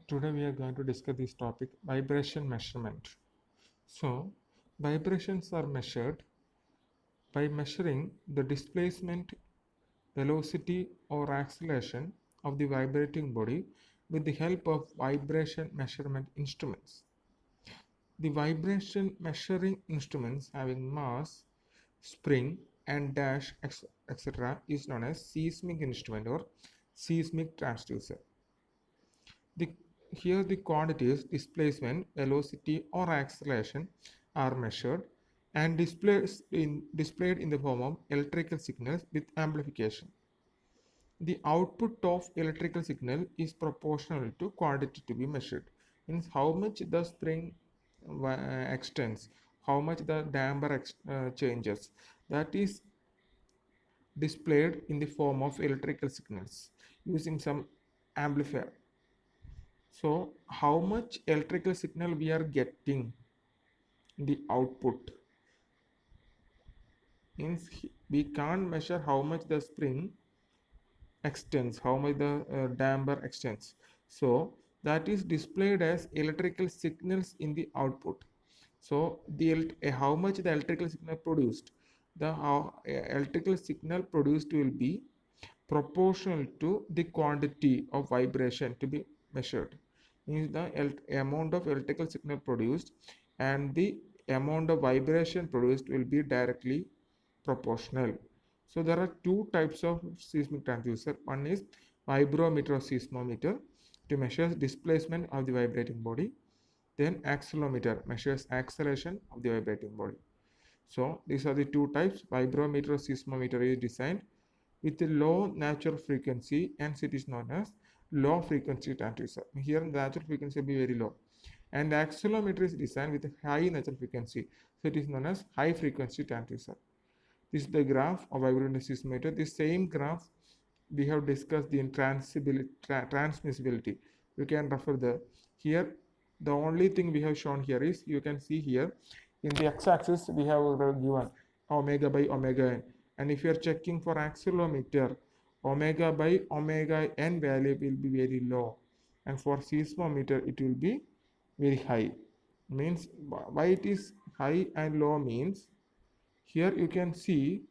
Today we are going to discuss this topic, vibration measurement. So vibrations are measured by measuring the displacement, velocity or acceleration of the vibrating body with the help of vibration measurement instruments. The vibration measuring instruments having mass, spring and dash etc. is known as seismic instrument or seismic transducer. The, Here the quantities displacement, velocity or acceleration are measured and displayed in the form of electrical signals with amplification. The output of electrical signal is proportional to quantity to be measured. Means how much the spring extends, how much the damper changes. That is displayed in the form of electrical signals using some amplifier. So how much electrical signal we are getting in the output means we can't measure how much the spring extends, how much the damper extends. So that is displayed as electrical signals in the output. So how much the electrical signal produced, the electrical signal produced will be proportional to the quantity of vibration to be measured. Means the amount of electrical signal produced and the amount of vibration produced will be directly proportional. So there are two types of seismic transducer. One is vibrometer or seismometer to measure displacement of the vibrating body. Then accelerometer measures acceleration of the vibrating body. So these are the two types. Vibrometer or seismometer is designed with a low natural frequency, and it is known as low frequency transducer. Here the natural frequency will be very low, and the accelerometer is designed with a high natural frequency, so it is known as high frequency transducer. This is the graph of vibrometer seismometer. The same graph we have discussed the transmissibility. You can refer the here. The only thing we have shown here is you can see here in the x-axis we have given omega by omega n, and if you are checking for accelerometer, omega by omega n value will be very low, and for seismometer it will be very high. Means why it is high and low means here you can see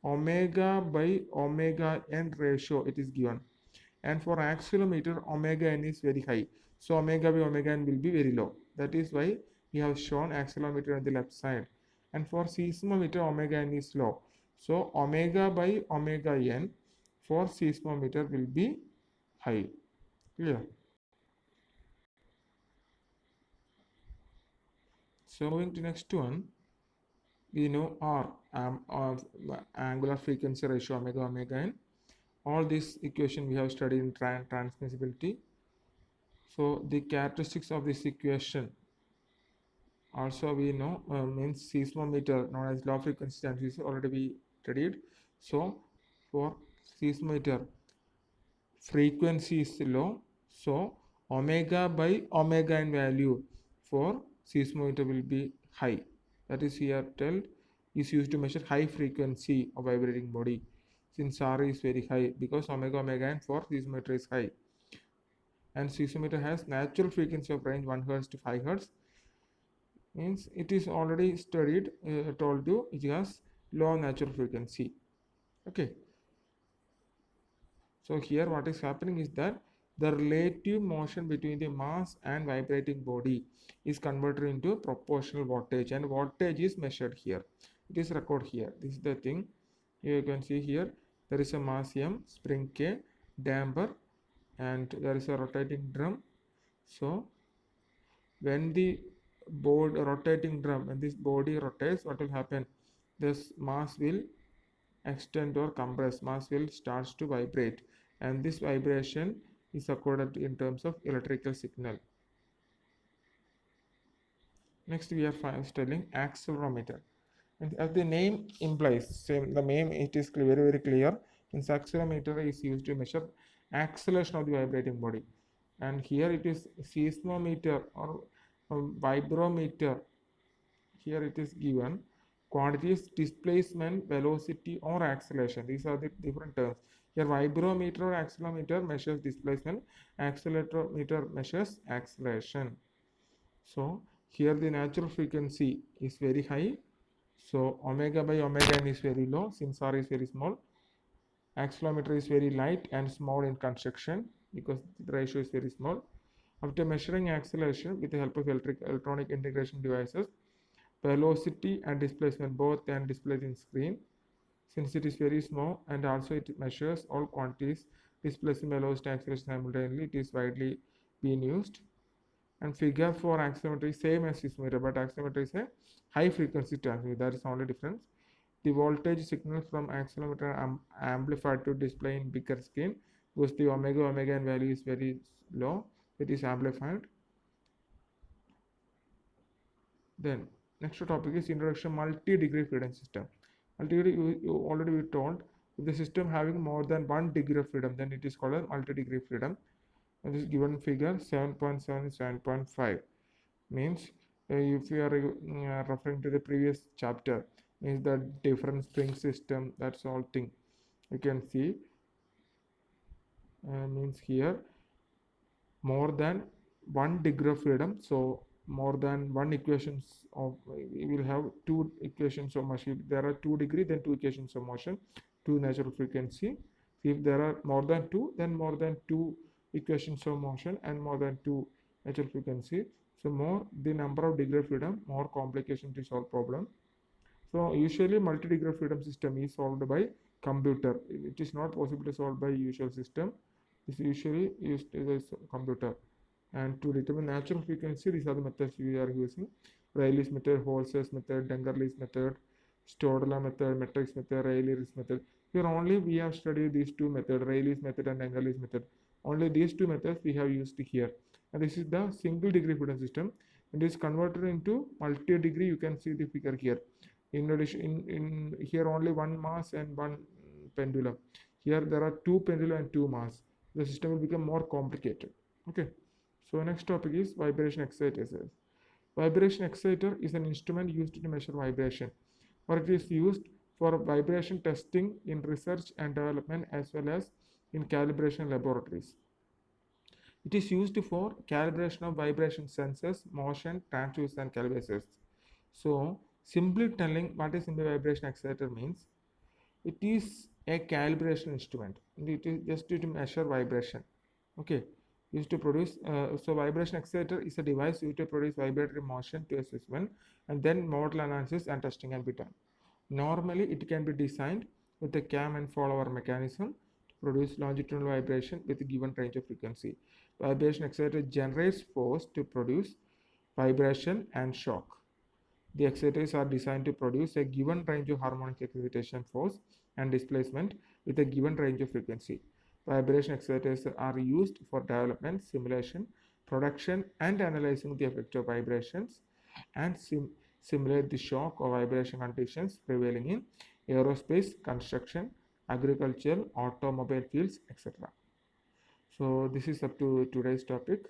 omega by omega n ratio it is given, and for accelerometer omega n is very high, so omega by omega n will be very low. That is why we have shown accelerometer on the left side, and for seismometer omega n is low, so omega by omega n for seismometer will be high. Clear? So moving to next one, we know R, angular frequency ratio omega omega n. All this equation we have studied in transmissibility. So the characteristics of this equation also we know, means seismometer known as low frequency transducer already we studied. So for seismometer frequency is low, so omega by omega n value for seismometer will be high. That is here told is used to measure high frequency of vibrating body, since R is very high because omega omega n for seismometer is high, and seismometer has natural frequency of range 1 Hz to 5 Hz. Means it is already studied, told you it has low natural frequency. Okay, so here what is happening is that the relative motion between the mass and vibrating body is converted into proportional voltage, and voltage is measured here. It is recorded here. This is the thing. You can see here there is a mass M, spring K, damper, and there is a rotating drum. So when the rotating drum, when this body rotates, what will happen? This mass will extend or compress, mass will starts to vibrate, and this vibration is accorded in terms of electrical signal. Next we are studying accelerometer. And as the name implies, the name it is very clear. In accelerometer is used to measure acceleration of the vibrating body, and here it is seismometer or vibrometer. Here it is given quantities displacement, velocity or acceleration. These are the different terms. Here vibrometer or accelerometer measures displacement, accelerometer measures acceleration. So here the natural frequency is very high, so omega by omega n is very low since r is very small. Accelerometer is very light and small in construction because the ratio is very small. After measuring acceleration with the help of electronic integration devices, velocity and displacement both can display in screen. Since it is very small and also it measures all quantities, displacement, velocity, acceleration simultaneously, it is widely being used. And figure for accelerometer is same as seismometer, but accelerometer is a high frequency transmitter. That is the only difference. The voltage signal from accelerometer amplified to display in bigger screen because the omega n value is very low. It is amplified. Then next topic is introduction multi-degree freedom system. Multi-degree, you already we told, if the system having more than 1 degree of freedom, then it is called a multi-degree freedom. And this given figure 7.7 is 7.5 means if you are referring to the previous chapter, means the different spring system, that's all thing you can see. Means here more than 1 degree of freedom, so more than one equations of, we will have two equations of motion. If there are 2 degree, then 2 equations of motion, 2 natural frequency. If there are more than 2, then more than 2 equations of motion and more than 2 natural frequency. So more the number of degree of freedom, more complication to solve problem. So usually multi-degree freedom system is solved by computer. It is not possible to solve by usual system. This is usually used as a computer. And to determine natural frequency, these are the methods we are using: Rayleigh's method, Holz's method, Dengerle's method, Stodler method, Matrix method, Rayleigh's method. Here only we have studied these two methods, Rayleigh's method and Dengerle's method. Only these two methods we have used here. And this is the single degree freedom system. It is converted into multi-degree. You can see the figure here. In addition, in here only one mass and one pendulum. Here there are two pendulum and two mass. The system will become more complicated. Okay. So next topic is vibration exciters. Vibration exciter is an instrument used to measure vibration, or it is used for vibration testing in research and development as well as in calibration laboratories. It is used for calibration of vibration sensors, motion, transducers and calibrators. So simply telling what is simple vibration exciter means, it is a calibration instrument. It is just to measure vibration. Okay, used to produce. So vibration exciter is a device used to produce vibratory motion to a specimen, and then model analysis and testing can be done. Normally, it can be designed with a cam and follower mechanism to produce longitudinal vibration with a given range of frequency. Vibration exciter generates force to produce vibration and shock. The exciters are designed to produce a given range of harmonic excitation force and displacement with a given range of frequency. Vibration exciters are used for development, simulation, production, and analyzing the effect of vibrations and simulate the shock or vibration conditions prevailing in aerospace, construction, agriculture, automobile fields, etc. So this is up to today's topic.